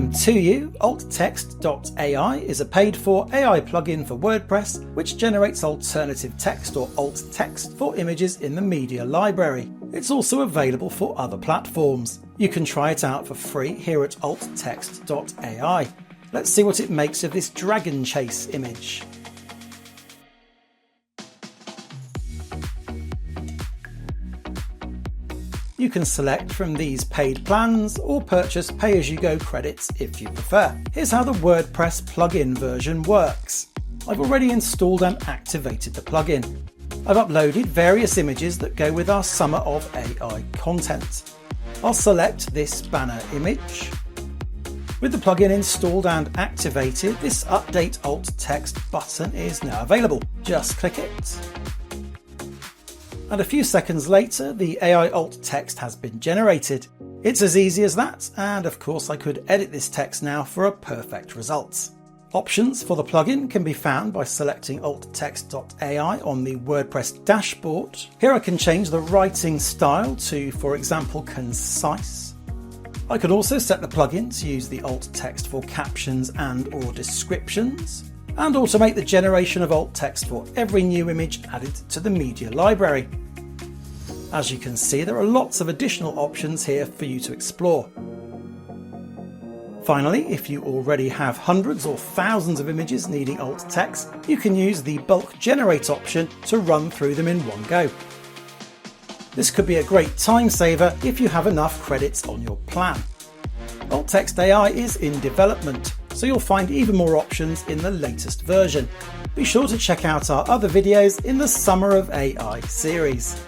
Welcome to you. AltText AI is a paid-for AI plugin for WordPress which generates alternative text or alt text for images in the media library. It's also available for other platforms. You can try it out for free here at AltText AI. Let's see what it makes of this dragon chase image. You can select from these paid plans or purchase pay-as-you-go credits if you prefer. Here's how the WordPress plugin version works. I've already installed and activated the plugin. I've uploaded various images that go with our Summer of AI content. I'll select this banner image. With the plugin installed and activated, this Update Alt Text button is now available. Just click it. And a few seconds later, the AI alt text has been generated. It's as easy as that, and of course I could edit this text now for a perfect result. Options for the plugin can be found by selecting AltText.ai on the WordPress dashboard. Here I can change the writing style to, for example, concise. I can also set the plugin to use the alt text for captions and/or descriptions, and automate the generation of alt text for every new image added to the media library. As you can see, there are lots of additional options here for you to explore. Finally, if you already have hundreds or thousands of images needing alt text, you can use the bulk generate option to run through them in one go. This could be a great time saver if you have enough credits on your plan. AltText AI is in development, so you'll find even more options in the latest version. Be sure to check out our other videos in the Summer of AI series.